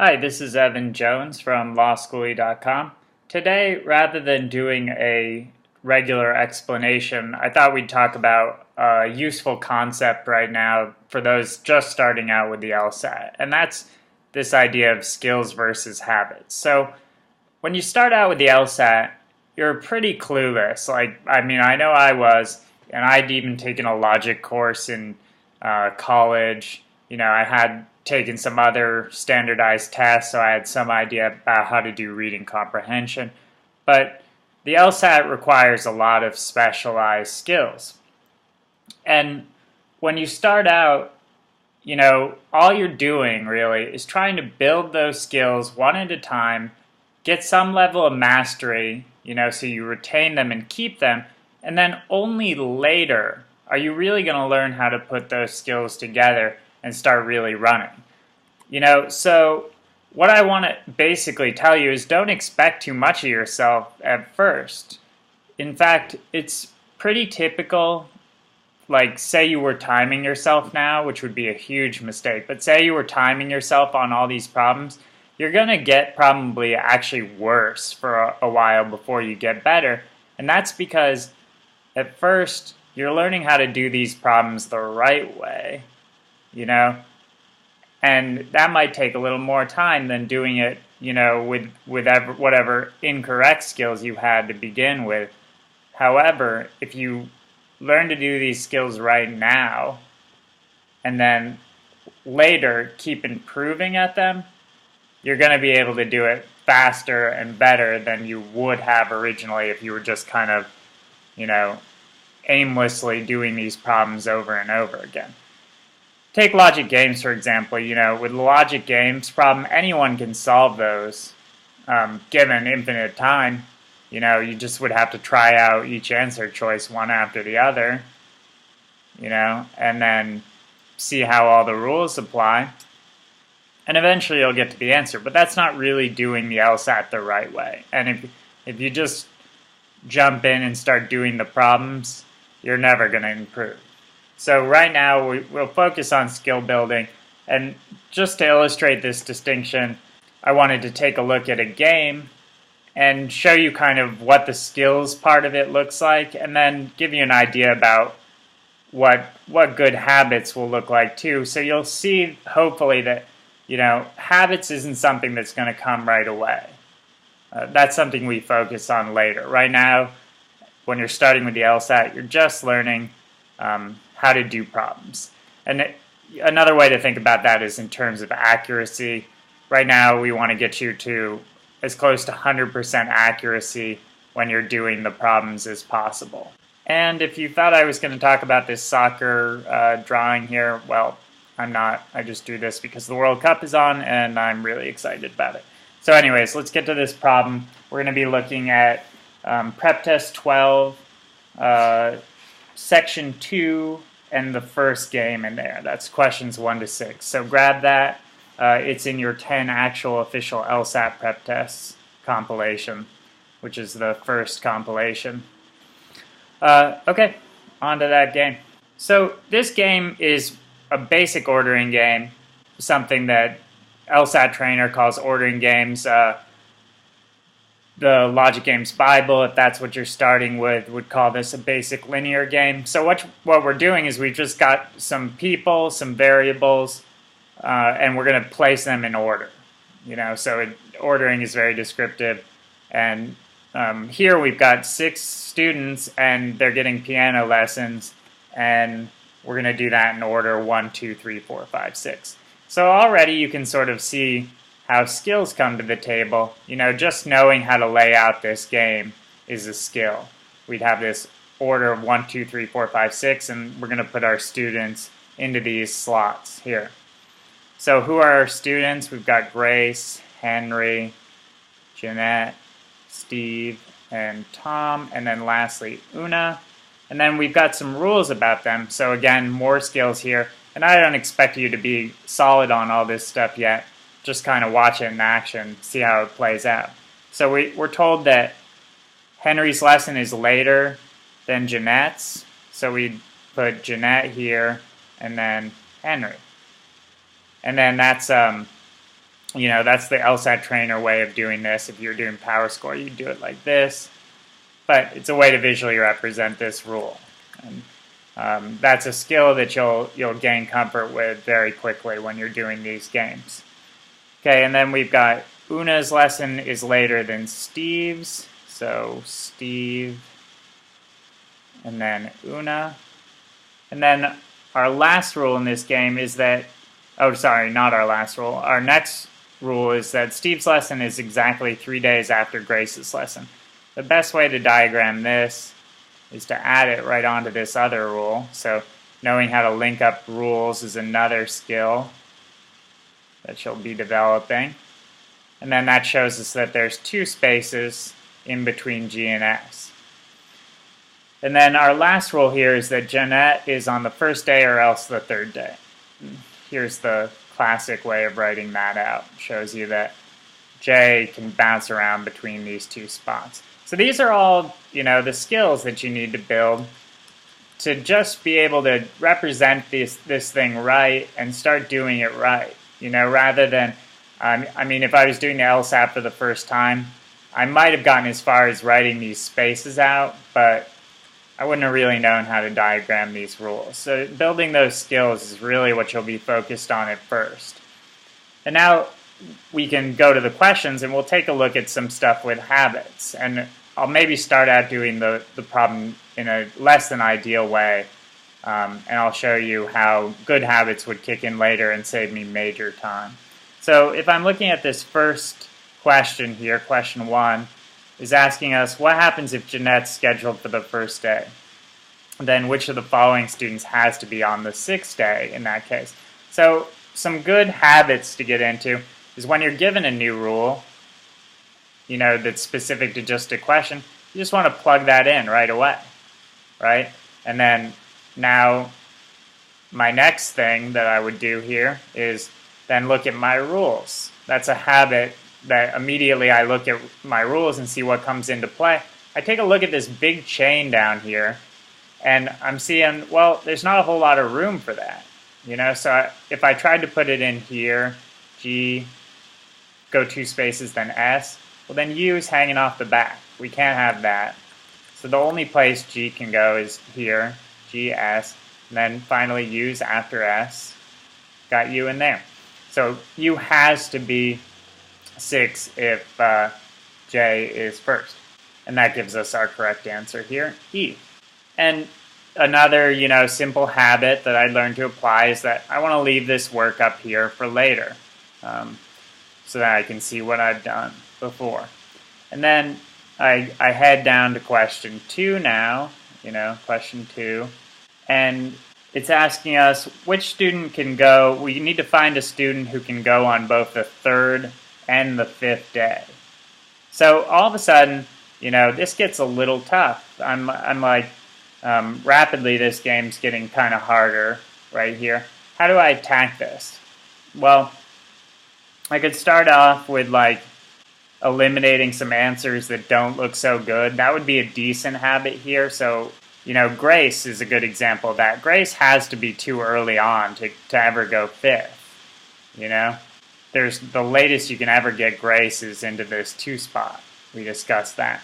Hi, this is Evan Jones from lawschooly.com. Today, rather than doing a regular explanation, I thought we'd talk about a useful concept right now for those just starting out with the LSAT, and that's this idea of skills versus habits. So, when you start out with the LSAT, you're pretty clueless. I know I was, and I'd even taken a logic course in college. I had taken some other standardized tests, so I had some idea about how to do reading comprehension. But the LSAT requires a lot of specialized skills. And when you start out, all you're doing really is trying to build those skills one at a time, get some level of mastery, so you retain them and keep them, and then only later are you really going to learn how to put those skills together and start really running. So what I want to basically tell you is don't expect too much of yourself at first. In fact, it's pretty typical, like say you were timing yourself now, which would be a huge mistake, but say you were timing yourself on all these problems, you're going to get probably actually worse for a while before you get better. And that's because at first you're learning how to do these problems the right way. And that might take a little more time than doing it, with whatever incorrect skills you had to begin with. However, if you learn to do these skills right now, and then later keep improving at them, you're going to be able to do it faster and better than you would have originally if you were just kind of, aimlessly doing these problems over and over again. Take logic games, for example. With the logic games problem, anyone can solve those given infinite time. You just would have to try out each answer choice one after the other, and then see how all the rules apply. And eventually you'll get to the answer. But that's not really doing the LSAT the right way. And if you just jump in and start doing the problems, you're never going to improve. So right now we'll focus on skill building, and just to illustrate this distinction, I wanted to take a look at a game and show you kind of what the skills part of it looks like, and then give you an idea about what good habits will look like too. So you'll see hopefully that habits isn't something that's going to come right away. That's something we focus on later. Right now, when you're starting with the LSAT, you're just learning how to do problems. And another way to think about that is in terms of accuracy. Right now, we want to get you to as close to 100% accuracy when you're doing the problems as possible. And if you thought I was going to talk about this soccer drawing here, well, I'm not. I just do this because the World Cup is on and I'm really excited about it. So anyways, let's get to this problem. We're going to be looking at Prep Test 12, Section 2, and the first game in there. That's questions 1 to 6. So grab that. It's in your 10 actual official LSAT prep tests compilation, which is the first compilation. Okay, on to that game. So this game is a basic ordering game, something that LSAT trainer calls ordering games. The Logic Games Bible, if that's what you're starting with, would call this a basic linear game. So what we're doing is we've just got some people, some variables, and we're going to place them in order. Ordering is very descriptive. And here we've got 6 students, and they're getting piano lessons, and we're going to do that in order 1, 2, 3, 4, 5, 6. So already you can sort of see how skills come to the table. Just knowing how to lay out this game is a skill. We'd have this order of 1, 2, 3, 4, 5, 6, and we're going to put our students into these slots here. So who are our students? We've got Grace, Henry, Jeanette, Steve, and Tom, and then lastly Una. And then we've got some rules about them. So again, more skills here. And I don't expect you to be solid on all this stuff yet. Just kind of watch it in action, see how it plays out. So we're told that Henry's lesson is later than Jeanette's. So we'd put Jeanette here and then Henry. And then that's That's the LSAT trainer way of doing this. If you're doing power score, you do it like this. But it's a way to visually represent this rule. And that's a skill that you'll gain comfort with very quickly when you're doing these games. Okay, and then we've got Una's lesson is later than Steve's. So Steve, and then Una. And then our last rule in this game is that, oh, sorry, not our last rule. Our next rule is that Steve's lesson is exactly 3 days after Grace's lesson. The best way to diagram this is to add it right onto this other rule. So knowing how to link up rules is another skill that you'll be developing. And then that shows us that there's 2 spaces in between G and S. And then our last rule here is that Jeanette is on the first day or else the third day. Here's the classic way of writing that out. It shows you that J can bounce around between these 2 spots. So these are all, the skills that you need to build to just be able to represent this thing right and start doing it right. Rather than, if I was doing the LSAT for the first time, I might have gotten as far as writing these spaces out, but I wouldn't have really known how to diagram these rules. So building those skills is really what you'll be focused on at first. And now we can go to the questions and we'll take a look at some stuff with habits. And I'll maybe start out doing the problem in a less than ideal way. And I'll show you how good habits would kick in later and save me major time. So if I'm looking at this first question here, question 1, is asking us what happens if Jeanette's scheduled for the first day? Then which of the following students has to be on the 6th day in that case? So some good habits to get into is when you're given a new rule, that's specific to just a question, you just want to plug that in right away, right? And then now my next thing that I would do here is then look at my rules. That's a habit that immediately I look at my rules and see what comes into play. I take a look at this big chain down here, and I'm seeing, well, there's not a whole lot of room for that. So if I tried to put it in here, G, go 2 spaces, then S, well, then U is hanging off the back. We can't have that. So the only place G can go is here, G, S, and then finally U's after S. Got U in there. So U has to be 6 if J is first. And that gives us our correct answer here, E. And another, simple habit that I learned to apply is that I want to leave this work up here for later so that I can see what I've done before. And then I head down to question 2 now, question 2. And it's asking us which student can go. We need to find a student who can go on both the 3rd and the 5th day. So all of a sudden, this gets a little tough. I'm like, rapidly this game's getting kind of harder right here. How do I attack this? Well, I could start off with like eliminating some answers that don't look so good. That would be a decent habit here. So, Grace is a good example of that. Grace has to be too early on to ever go 5th. There's the latest you can ever get Grace is into this 2 spot. We discussed that.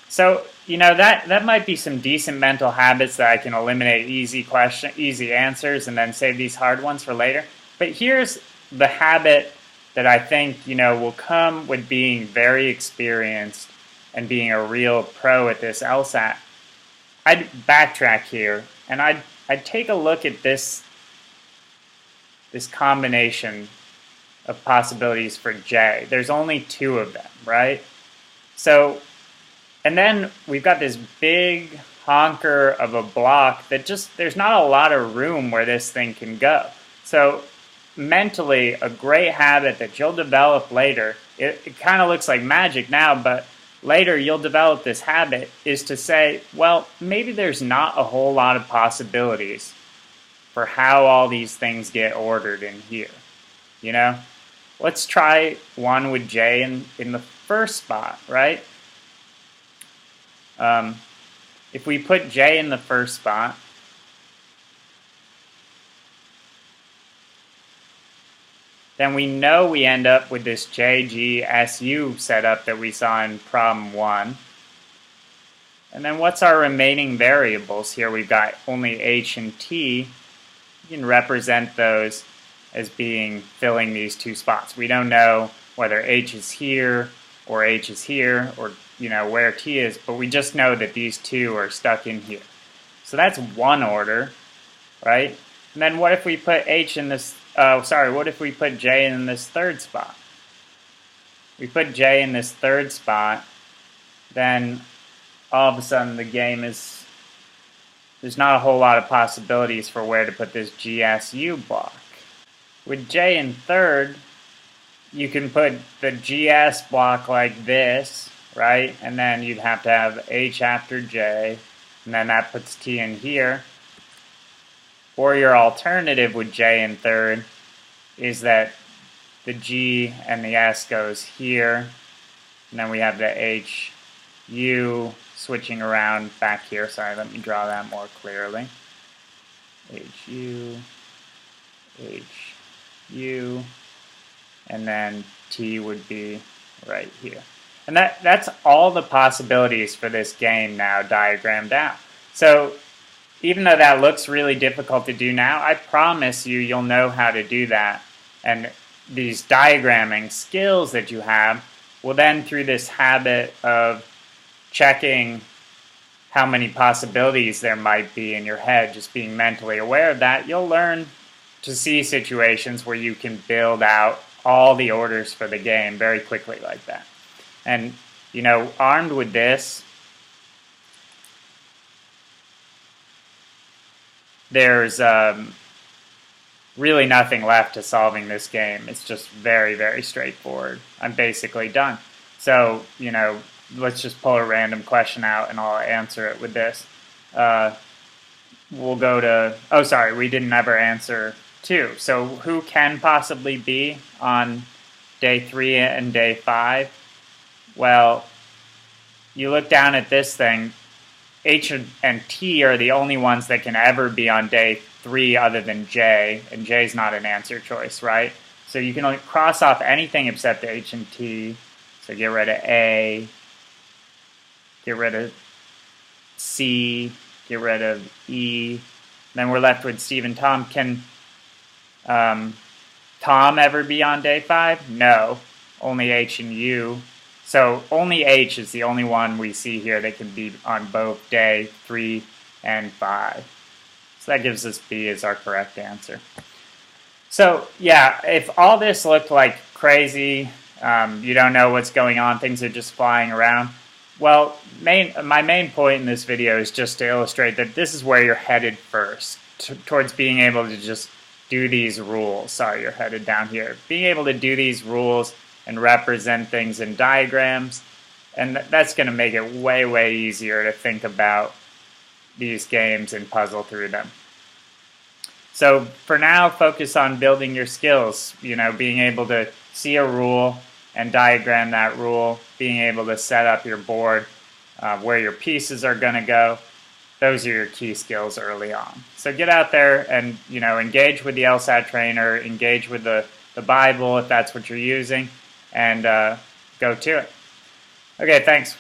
So, that might be some decent mental habits that I can eliminate easy answers and then save these hard ones for later. But here's the habit that I think, will come with being very experienced and being a real pro at this LSAT. I'd backtrack here and I'd take a look at this combination of possibilities for J. There's only 2 of them, right? So, and then we've got this big honker of a block that there's not a lot of room where this thing can go. So mentally, a great habit that you'll develop later, it kind of looks like magic now, but later you'll develop this habit, is to say, well, maybe there's not a whole lot of possibilities for how all these things get ordered in here. Let's try one with J in the first spot, right? If we put J in the first spot, then we know we end up with this JGSU setup that we saw in problem 1. And then what's our remaining variables? Here we've got only H and T. You can represent those as being filling these two spots. We don't know whether H is here or H is here or where T is, but we just know that these two are stuck in here. So that's one order, right? And then what if we put H in this, what if we put J in this third spot? We put J in this third spot, then all of a sudden the game is, there's not a whole lot of possibilities for where to put this GSU block. With J in third, you can put the GS block like this, right? And then you'd have to have H after J, and then that puts T in here. Or your alternative with J in third is that the G and the S goes here, and then we have the H, U switching around back here. Sorry, let me draw that more clearly. H, U, and then T would be right here. And that's all the possibilities for this game now diagrammed out. So even though that looks really difficult to do now, I promise you'll know how to do that. And these diagramming skills that you have will then, through this habit of checking how many possibilities there might be in your head, just being mentally aware of that, you'll learn to see situations where you can build out all the orders for the game very quickly like that. And, armed with this, there's really nothing left to solving this game. It's just very, very straightforward. I'm basically done. So, let's just pull a random question out and I'll answer it with this. We'll go to, we didn't ever answer 2. So who can possibly be on day 3 and day 5? Well, you look down at this thing, H and T are the only ones that can ever be on day 3 other than J, and J is not an answer choice, right? So you can only cross off anything except H and T. So get rid of A, get rid of C, get rid of E. Then we're left with Steve and Tom. Can Tom ever be on day 5? No, only H and U. So only H is the only one we see here that can be on both day 3 and 5. So that gives us B as our correct answer. So yeah, if all this looked like crazy, you don't know what's going on, things are just flying around, well, my main point in this video is just to illustrate that this is where you're headed first, towards being able to just do these rules. Sorry, you're headed down here. Being able to do these rules and represent things in diagrams, and that's going to make it way, way easier to think about these games and puzzle through them. So for now, focus on building your skills, being able to see a rule and diagram that rule, being able to set up your board, where your pieces are going to go. Those are your key skills early on. So get out there and engage with the LSAT trainer, engage with the Bible if that's what you're using, and go to it. Okay, thanks.